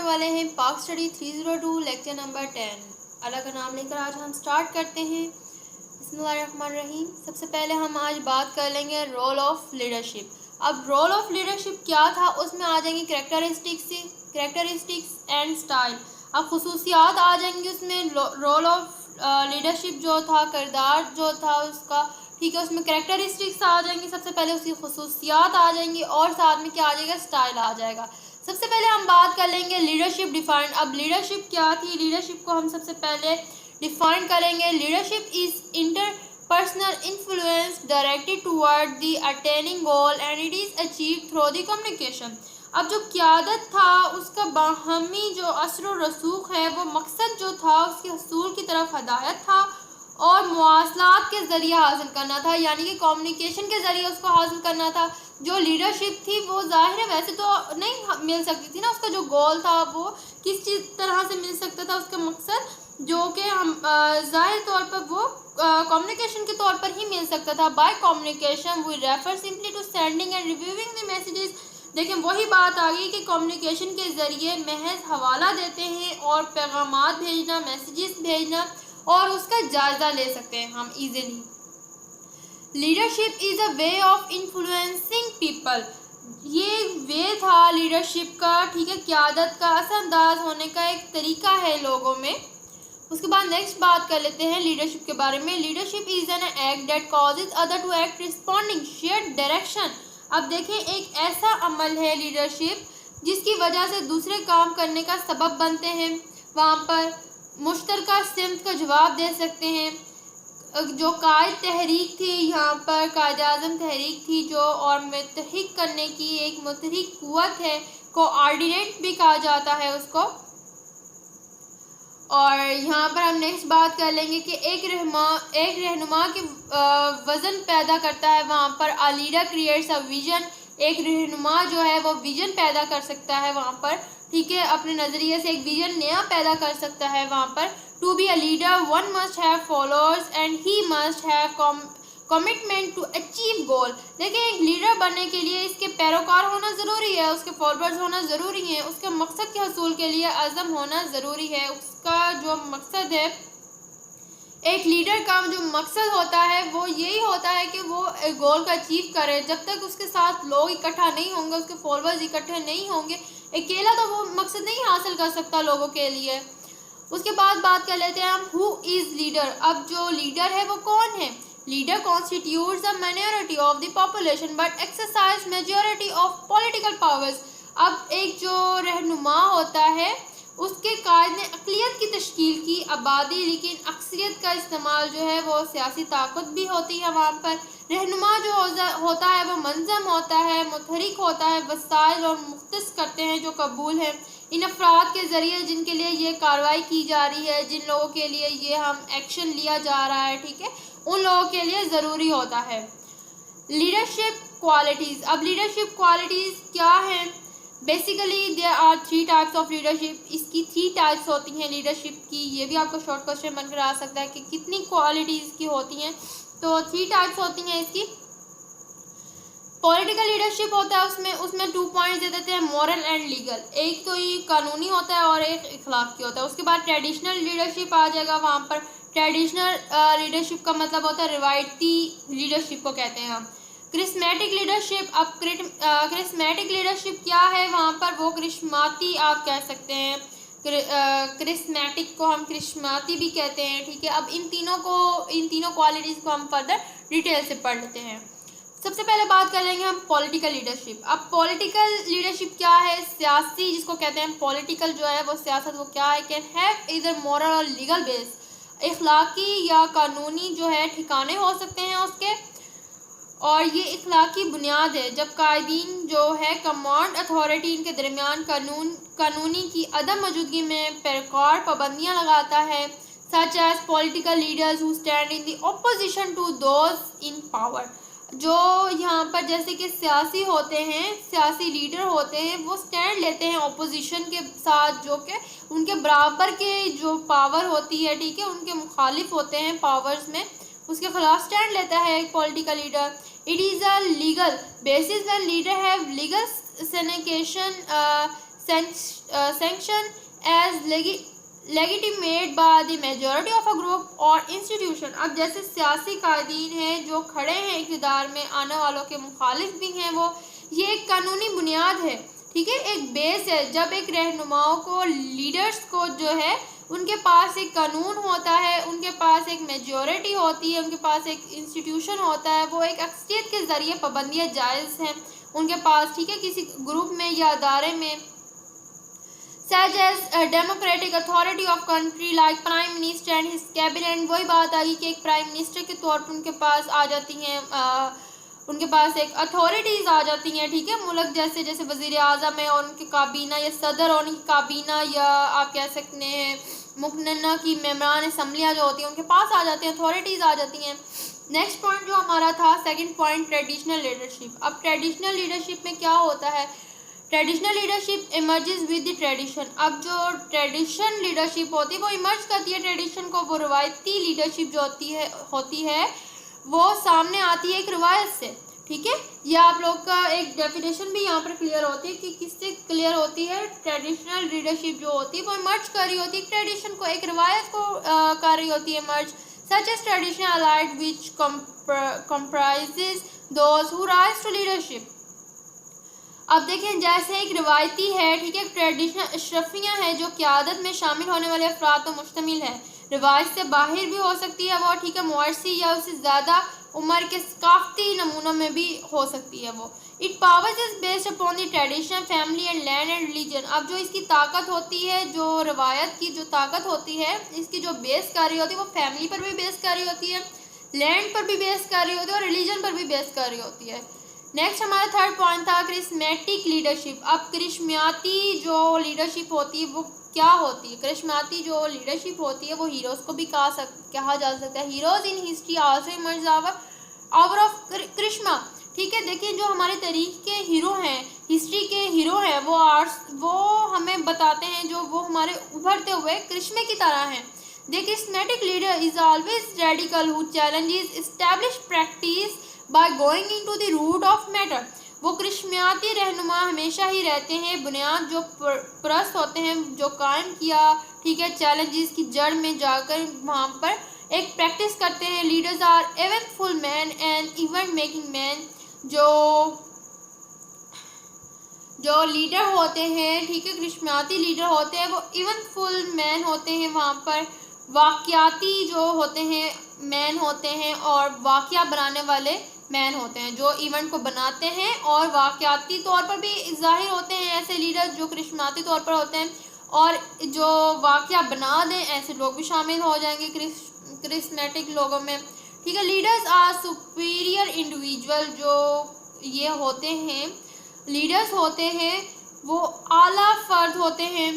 वाले हैं पाक स्टडी 302 लेक्चर नंबर 10। अल्लाह का नाम लेकर आज हम स्टार्ट करते हैं। बिस्मिल्लाहिर्रहमानिर्रहीम। सबसे पहले हम आज बात कर लेंगे रोल ऑफ लीडरशिप। अब रोल ऑफ लीडरशिप क्या था, उसमें आ जाएंगी कैरेक्टरिस्टिक्स एंड स्टाइल। अब खुसूसियात आ जाएंगी उसमें। रोल ऑफ लीडरशिप जो था, किरदार जो था उसका, ठीक है, उसमें कैरेक्टरिस्टिक्स आ जाएंगी। सबसे पहले उसकी खुसूसियात आ जाएंगी और साथ में क्या आ जाएगा, स्टाइल आ जाएगा। सबसे पहले हम बात कर लेंगे लीडरशिप डिफाइन। अब लीडरशिप क्या थी, लीडरशिप को हम सबसे पहले डिफाइन करेंगे। Leadership is interpersonal influence directed toward the attaining goal and it is achieved through the communication. अब जो क़यादत था उसका बाहमी जो असर व रसूख है, वो मकसद जो था उसके हसूल की तरफ हदायत था और मवासलात के ज़रिए हासिल करना था, यानी कि कम्युनिकेशन के ज़रिए उसको हासिल करना था। जो लीडरशिप थी वो ज़ाहिर है वैसे तो नहीं मिल सकती थी ना, उसका जो गोल था वो किस चीज़ तरह से मिल सकता था, उसका मकसद जो कि हम ज़ाहिर तौर पर वो कम्युनिकेशन के तौर पर ही मिल सकता था। By communication we refer simply to sending and reviewing the messages. देखें वही बात आ गई कि कम्युनिकेशन के ज़रिए महज हवाला देते हैं और पैगामात भेजना, मैसेजेस भेजना और उसका जायज़ा ले सकते हैं हम easily. Leadership is a way of influencing people. ये वे था लीडरशिप का, ठीक है, क़यादत का, असरअंदाज होने का एक तरीका है लोगों में। उसके बाद नेक्स्ट बात कर लेते हैं लीडरशिप के बारे में। Leadership is an act that causes other to act responding shared direction. अब देखें एक ऐसा अमल है लीडरशिप जिसकी वजह से दूसरे काम करने का सबब बनते हैं। वहाँ पर मुश्तरका सिमत का जवाब दे सकते हैं। जो कायद तहरीक थी, यहाँ पर कायद आज़म तहरीक थी जो, और मुतहरिक करने की एक मुतहरिक कुव्वत है, कोऑर्डिनेट भी कहा जाता है उसको। और यहाँ पर हम नेक्स्ट बात कर लेंगे कि एक रहनुमा के वज़न पैदा करता है। वहाँ पर a leader creates a vision. एक रहनुमा जो है वो विजन पैदा कर सकता है वहाँ पर, ठीक है, अपने नज़रिए से एक विजन नया पैदा कर सकता है वहाँ पर। To be a leader one must have followers and he must have commitment to achieve goal. देखिए एक लीडर बनने के लिए इसके पैरोकार होना ज़रूरी है, उसके फॉलोअर्स होना ज़रूरी है, उसके मकसद के हसूल के लिए अज़म होना ज़रूरी है। उसका जो मकसद है, एक लीडर का जो मकसद होता है वो यही होता है कि वो एक गोल को अचीव करे। जब तक उसके साथ लोग इकट्ठा नहीं होंगे, उसके फॉलोअर्स इकट्ठे नहीं होंगे, अकेला तो वो मकसद नहीं हासिल कर सकता लोगों के लिए। उसके बाद बात कर लेते हैं हम हु इज़ लीडर। अब जो लीडर है वो कौन है। Leader constitutes the minority of the population but exercise majority of political powers. अब एक जो रहनुमा होता है उसके कायद ने अक़लियत की तश्कील की आबादी, लेकिन अक्सरियत का इस्तेमाल जो है वो सियासी ताकत भी होती है। वहाँ पर रहनुमा जो होता है वो मंज़म होता है, मुतहरिक होता है, वसाइल और मुख्तस करते हैं जो कबूल है इन अफराद के ज़रिए जिनके लिए ये कार्रवाई की जा रही है, जिन लोगों के लिए ये हम एक्शन लिया जा रहा है, ठीक है, उन लोगों के लिए ज़रूरी होता है। Leadership qualities. अब लीडरशिप क्वालिटीज़ क्या हैं, basically there are 3 types of leadership. इसकी 3 टाइप्स होती हैं लीडरशिप की। ये भी आपको शॉर्ट क्वेश्चन बनकर आ सकता है कि कितनी क्वालिटीज़ की होती हैं। तो 3 टाइप्स होती हैं इसकी। पॉलिटिकल लीडरशिप होता है, उसमें 2 पॉइंट्स दे देते हैं, मॉरल एंड लीगल। एक तो ये कानूनी होता है और एक इखलाकी होता है। उसके बाद ट्रेडिशनल लीडरशिप आ जाएगा। वहाँ पर ट्रेडिशनल लीडरशिप का मतलब होता है रिवायती लीडरशिप को कहते हैं हम। Charismatic leadership. अब क्रिस्मेटिक लीडरशिप क्या है, वहाँ पर वो क्रिश्माती आप कह सकते हैं, क्रिस्मेटिक को हम क्रिश्माती भी कहते हैं, ठीक है। अब इन तीनों क्वालिटीज़ को हम फर्दर डिटेल से पढ़ लेते हैं। सबसे पहले बात कर लेंगे हम पॉलिटिकल लीडरशिप। अब पॉलिटिकल लीडरशिप क्या है, सियासी जिसको कहते हैं, पॉलिटिकल जो है वो सियासत वो क्या है, कैन हैव इधर मॉरल और लीगल बेस, इखलाकी या कानूनी जो है ठिकाने हो सकते हैं उसके, और ये इखलाकी बुनियाद है जब कायदीन जो है कमांड अथॉरिटी इनके दरमियान कानूनी की अदम मौजूदगी में पैरकार पाबंदियाँ लगाता है, such as political leaders who stand in the opposition to those in power. जो यहाँ पर जैसे कि सियासी होते हैं, सियासी लीडर होते हैं, वो स्टैंड लेते हैं ऑपोजिशन के साथ, जो कि उनके बराबर के जो पावर होती है, ठीक है, उनके मुखालिफ होते हैं पावर्स में, उसके खिलाफ स्टैंड लेता है एक political leader. It is a legal basis when leader have legal sanction as legitimate by the majority of a group or institution। अब जैसे सियासी कायदीन हैं जो खड़े हैं इक़्तिदार में आने वालों के मुखालिफ भी हैं, वो ये एक कानूनी बुनियाद है, ठीक है, एक बेस है। जब एक रहनुमाओं को, लीडर्स को जो है उनके पास एक कानून होता है, उनके पास एक मेजॉरिटी होती है, उनके पास एक इंस्टीट्यूशन होता है, वो एक अक्सरियत के ज़रिए पाबंदियाँ जायज़ हैं उनके पास, ठीक है, किसी ग्रुप में या अदारे में। Such as democratic authority of country like prime minister and his cabinet. वही बात आ गई कि एक प्राइम मिनिस्टर के तौर पर उनके पास आ जाती हैं, उनके पास एक अथॉरिटीज़ आ जाती हैं, ठीक है, मुल्क जैसे जैसे वज़ीर आज़म है और उनकी काबीना या सदर और उनकी काबीना, या आप कह सकते हैं मुकन्ना की मेम्बरान असम्बलियाँ जो होती हैं उनके पास आ जाते हैं, अथॉरिटीज़ आ जाती हैं। नेक्स्ट पॉइंट जो हमारा था, सेकंड पॉइंट, ट्रेडिशनल लीडरशिप। अब ट्रेडिशनल लीडरशिप में क्या होता है, traditional leadership emerges with the tradition. अब जो ट्रेडिशन लीडरशिप होती है वो इमर्ज करती है ट्रेडिशन को, वो रवायती लीडरशिप जो होती है वो सामने आती है एक रवायत से, ठीक है। यह आप लोग का एक डेफिनेशन भी यहाँ पर क्लियर होती है कि किससे क्लियर होती है, ट्रेडिशनल लीडरशिप जो होती है वो इमर्ज कर रही होती है ट्रेडिशन को, एक रवायत को कर रही होती है emerge. Such as traditional allied which comprises those who rise to leadership. अब देखें, जैसे एक रिवायती है, ठीक है, ट्रेडिशनल अशरफियाँ हैं जो क़यादत में शामिल होने वाले अफराद पर मुश्तमिल है, रिवायत से बाहर भी हो सकती है वो, ठीक है, मुआरसी या उससे ज़्यादा उम्र के सकाफ़ती नमूनों में भी हो सकती है वो। It powers is based upon the tradition, family and land and religion. अब जो इसकी ताकत होती है, जो रवायत की जो ताकत होती है, इसकी जो बेस कर रही होती है वो फैमिली पर भी बेस कर रही होती है, लैंड पर भी बेस कर रही होती है और रिलीजन पर भी बेस कर रही होती है। नेक्स्ट हमारा थर्ड पॉइंट था करिश्मेटिक लीडरशिप। अब करिश्माती जो लीडरशिप होती है वो क्या होती है, करिश्माती जो लीडरशिप होती है वो हीरोज़ को भी कहा जा सकता है। Heroes in history also emerge our of charisma, ठीक है। देखिए, जो हमारे तारीख के हीरो हैं, हिस्ट्री के हीरो हैं, वो हमें बताते हैं, जो वो हमारे उभरते हुए करिश्मे की तरह हैं। The charismatic leader is always radical who challenges established practice by going into the root of matter. वो करिश्माती रहनुमा हमेशा ही रहते हैं, बुनियाद जो परस्त होते हैं, जो कायम किया, ठीक है, चैलेंजेस की जड़ में जाकर वहाँ पर एक प्रैक्टिस करते हैं। Leaders are eventful man and event making man. जो लीडर होते हैं, ठीक है, करिश्माती लीडर होते हैं, वो इवेंटफुल मैन होते हैं, वहाँ पर वाक़याती जो होते हैं मैन होते हैं और वाक़या बनाने वाले मैन होते हैं, जो इवेंट को बनाते हैं और वाक़याती तौर पर भी ज़ाहिर होते हैं ऐसे लीडर जो करिश्माती तौर पर होते हैं, और जो वाक़या बना दें ऐसे लोग भी शामिल हो जाएंगे करिश्मेटिक लोगों में, ठीक है। Leaders are superior individual. जो ये होते हैं लीडर्स होते हैं वो आला फ़र्द होते हैं।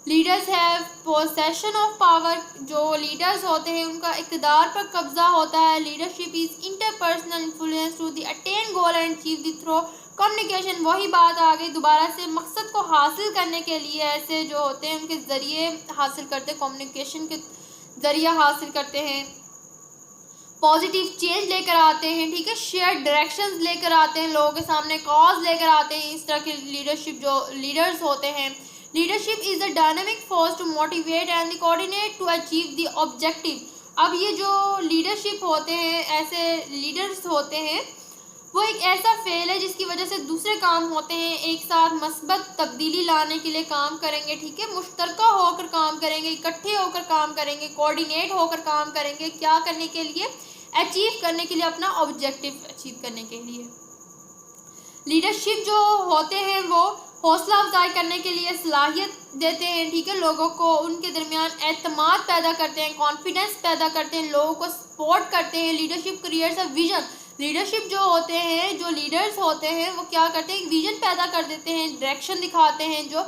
Leaders have possession of power. जो लीडर्स होते हैं उनका इक़्तिदार पर कब्ज़ा होता है। Leadership is interpersonal influence to the attain goal and achieve the through communication. वही बात आ गई दोबारा से, मकसद को हासिल करने के लिए ऐसे जो होते हैं उनके ज़रिए हासिल करते हैं, कम्युनिकेशन के ज़रिए हासिल करते हैं, पॉजिटिव चेंज लेकर आते हैं, ठीक है, शेयर डायरेक्शंस लेकर आते हैं, लोगों के सामने कॉज लेकर आते हैं। इस तरह के लीडरशिप जो लीडर्स होते हैं। Leadership is the dynamic force to motivate and coordinate to achieve the objective. अब ये जो लीडरशिप होते हैं, ऐसे लीडर्स होते हैं, वो एक ऐसा फेल है जिसकी वजह से दूसरे काम होते हैं एक साथ मस्बत तब्दीली लाने के लिए काम करेंगे, ठीक है, मुश्तरका होकर काम करेंगे, इकट्ठे होकर काम करेंगे, कोऑर्डिनेट होकर काम करेंगे। क्या करने के लिए? अचीव करने के लिए, अपना ऑब्जेक्टिव अचीव करने के लिए। लीडरशिप जो होते हैं वो हौसला अफजाई करने के लिए सलाहियत देते हैं, ठीक है, लोगों को उनके दरमियान एतमाद पैदा करते हैं, कॉन्फिडेंस पैदा करते हैं, लोगों को सपोर्ट करते हैं। Leadership creates a vision. Leadership जो होते हैं, जो लीडर्स होते हैं, वो क्या करते हैं? एक विजन पैदा कर देते हैं, डायरेक्शन दिखाते हैं, जो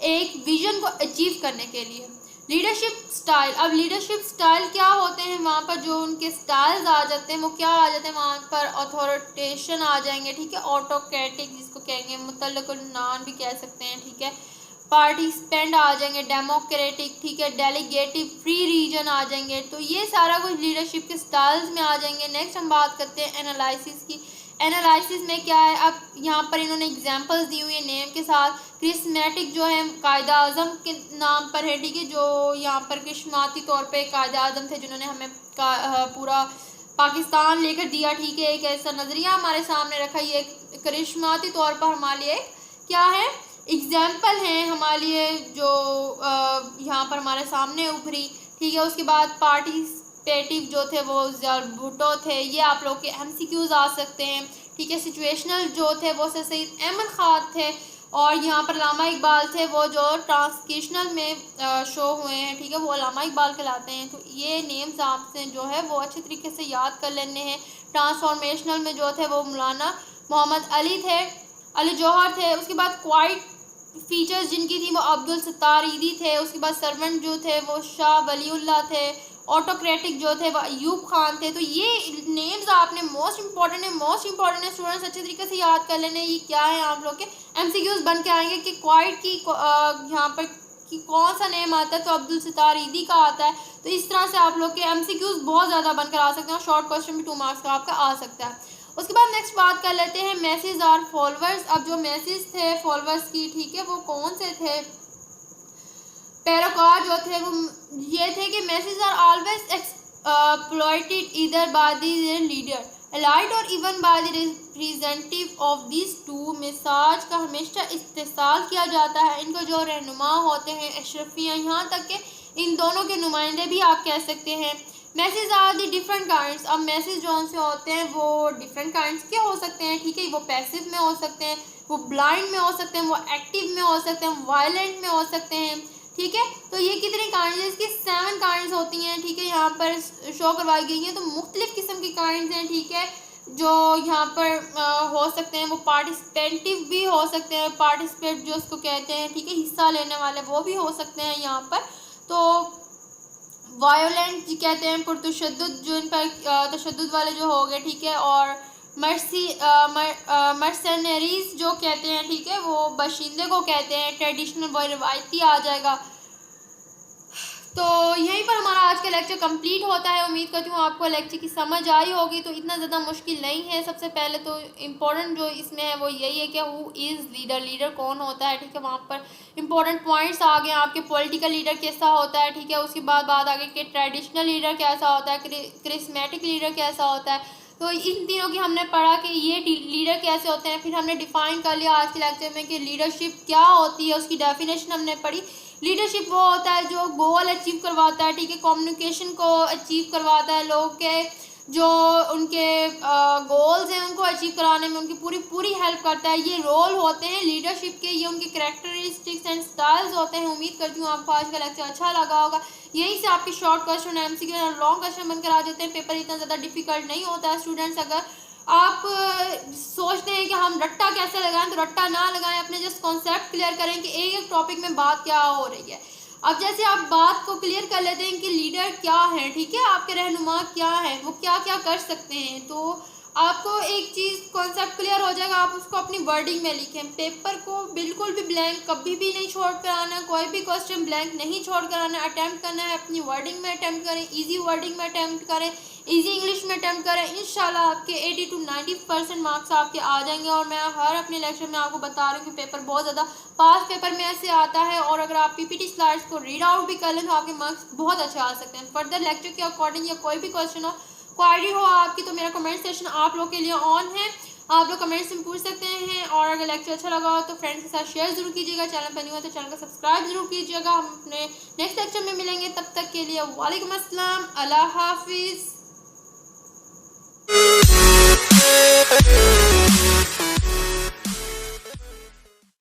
एक विजन को अचीव करने के लिए। Leadership style. अब लीडरशिप स्टाइल क्या होते हैं? वहाँ पर जो उनके स्टाइल्स आ जाते हैं वो क्या आ जाते हैं? वहाँ पर अथॉरिटेशन आ जाएंगे, ठीक है, ऑटोक्रेटिक जिसको कहेंगे, मुतल्लकुल नान भी कह सकते हैं, ठीक है, पार्टिसिपेंट आ जाएंगे, डेमोक्रेटिक, ठीक है, डेलीगेटिव, फ्री रीजन आ जाएंगे। तो ये सारा कुछ लीडरशिप के स्टाइल्स में आ जाएंगे। नेक्स्ट हम बात करते हैं एनालिसिस की। एनालिसिस में क्या है। अब यहाँ पर इन्होंने एग्जांपल्स दी हुई है नेम के साथ। क्रिस्मेटिक जो है कायदा आज़म के नाम पर है, ठीक है, जो यहाँ पर किस्माती तौर पे कायदा आज़म थे जिन्होंने हमें पूरा पाकिस्तान लेकर दिया, ठीक है। एक ऐसा नज़रिया हमारे सामने रखा, ये करिश्माती तौर पर हमारे लिए क्या है, एग्जाम्पल हैं हमारे लिए जो यहाँ पर हमारे सामने उभरी, ठीक है। उसके बाद पार्टिसिपेटिव जो थे वो भुट्टो थे, ये आप लोग के MCQs आ सकते हैं, ठीक है। सिचुएशनल जो थे वो सर सईद अहमद खान थे, और यहाँ पर अल्लामा इकबाल थे, वो जो ट्रांसलेशनल में शो हुए हैं, ठीक है, वो अल्लामा इकबाल कहलाते हैं। तो ये नेम्स आपसे जो है वो अच्छे तरीके से याद कर लेने हैं। ट्रांसफॉर्मेशनल में जो थे वो मौलाना मोहम्मद अली थे, अली जौहर थे। उसके बाद क्वाइट फीचर्स जिनकी थी वो अब्दुल सत्तार ईदी थे। उसके बाद सर्वेंट जो थे वो शाह वलीउल्लाह थे। ऑटोक्रेटिक जो थे वो अयूब खान थे। तो ये नेम्स आपने मोस्ट इंपॉर्टेंट है स्टूडेंट्स अच्छे तरीके से याद कर लेने। ये क्या है आप लोग के MCQs बन के आएंगे कि क्वाइट की यहाँ पर कि कौन सा नेम आता है, तो अब्दुल सत्तार ईदी का आता है। तो इस तरह से आप लोग के MCQs बहुत ज़्यादा बनकर आ सकते हैं, और शॉर्ट क्वेश्चन भी 2 मार्क्स का आपका आ सकता है। उसके बाद नेक्स्ट बात कर लेते हैं मैसेज और फॉलोअर्स। अब जो मैसेज थे फॉलोअर्स की, ठीक है, वो कौन से थे, पैरोकार जो थे वो ये थे कि masses are always exploited either by the leader allied और even by the representative of this two. Masses का हमेशा इस्तेमाल किया जाता है, इनको जो रहनुमा होते हैं अशरफिया, यहाँ तक कि इन दोनों के नुमाइंदे भी आप कह सकते हैं। Message are the different kinds. अब मैसेज जो से होते हैं वो डिफरेंट काइंड्स के हो सकते हैं, ठीक है, वो पैसिव में हो सकते हैं, वो ब्लाइंड में हो सकते हैं, वो एक्टिव में हो सकते हैं, वायलेंट में हो सकते हैं, ठीक है। तो ये कितनी काइंड्स है, इसकी 7 काइंड्स होती हैं, ठीक है, यहाँ पर शो करवाई गई हैं। तो मुख्तलिफ किस्म की काइंड्स हैं, ठीक है, जो यहाँ पर हो सकते हैं। वो पार्टिसिपेटिव भी हो सकते हैं, पार्टिसिपेट जो उसको कहते हैं, ठीक है, हिस्सा लेने वाले, वो भी हो सकते हैं यहाँ पर। तो वायोलेंट कहते हैं पुरतशद्दुद, जो इन पर तशद्दुद वाले जो हो गए, ठीक है। और मर्सनरीज जो कहते हैं, ठीक है, वो बशिंदे को कहते हैं। ट्रेडिशनल वो रिवायती आ जाएगा। तो यहीं पर हमारा आज का लेक्चर कंप्लीट होता है। उम्मीद करती हूँ आपको लेक्चर की समझ आई होगी। तो इतना ज़्यादा मुश्किल नहीं है। सबसे पहले तो इम्पोर्टेंट जो इसमें है वो यही है कि हु इज़ लीडर, लीडर कौन होता है, ठीक है। वहाँ पर इम्पोर्टेंट पॉइंट्स आ गए आपके। पॉलिटिकल लीडर कैसा होता है, ठीक है। उसके बाद बात आ गई कि ट्रेडिशनल लीडर कैसा होता है, क्रिस्मेटिक लीडर कैसा होता है। तो इन तीनों की हमने पढ़ा कि ये लीडर कैसे होते हैं। फिर हमने डिफ़ाइन कर लिया आज के लेक्चर में कि लीडरशिप क्या होती है, उसकी डेफिनेशन हमने पढ़ी। लीडरशिप वो होता है जो गोल अचीव करवाता है, ठीक है, कम्युनिकेशन को अचीव करवाता है, लोग के जो उनके गोल्स हैं उनको अचीव कराने में उनकी पूरी हेल्प करता है। ये रोल होते हैं लीडरशिप के, ये उनके कैरेक्टरिस्टिक्स एंड स्टाइल्स होते हैं। उम्मीद करती हूँ आपको आज का लेक्चर अच्छा लगा होगा। यहीं से आपके शॉर्ट क्वेश्चन, MCQ और लॉन्ग क्वेश्चन बनकर आ जाते हैं। पेपर इतना ज़्यादा डिफिकल्ट नहीं होता है। स्टूडेंट्स अगर आप सोचते हैं कि हम रट्टा कैसे लगाएं, तो रट्टा ना लगाएं, अपने जस्ट कॉन्सेप्ट क्लियर करें कि एक टॉपिक में बात क्या हो रही है। अब जैसे आप बात को क्लियर कर लेते हैं कि लीडर क्या है, ठीक है, आपके रहनुमा क्या है, वो क्या क्या कर सकते हैं, तो आपको एक चीज़ कॉन्सेप्ट क्लियर हो जाएगा। आप उसको अपनी वर्डिंग में लिखें। पेपर को बिल्कुल भी ब्लैंक कभी भी नहीं छोड़ कर आना, कोई भी क्वेश्चन ब्लैंक नहीं छोड़ कर आना। अटैम्प्ट करना है, अपनी वर्डिंग में अटैम्प्ट करें, इजी वर्डिंग में अटैम्प्ट करें, इजी इंग्लिश में अटैम्प्ट करें। इंशाल्लाह आपके 80 to 90% मार्क्स आपके आ जाएंगे। और मैं हर अपने लेक्चर में आपको बता रही हूँ कि पेपर बहुत ज़्यादा पास पेपर में ऐसे आता है। और अगर आप PPT स्लाइड्स को रीड आउट भी कर लें तो आपके मार्क्स बहुत अच्छे आ सकते हैं। फर्दर लेक्चर के अकॉर्डिंग या कोई भी क्वेश्चन हो, क्वारी हो आपकी, तो मेरा कमेंट सेक्शन आप लोग के लिए ऑन है। आप लोग कमेंट्स में पूछ सकते हैं। और अगर लेक्चर अच्छा लगा हो तो फ्रेंड्स के साथ शेयर जरूर कीजिएगा। चैनल पर नहीं हुआ तो चैनल को सब्सक्राइब जरूर कीजिएगा। हम अपने नेक्स्ट लेक्चर में मिलेंगे। तब तक के लिए वालेकुम अस्सलाम, अल्लाह हाफिज़।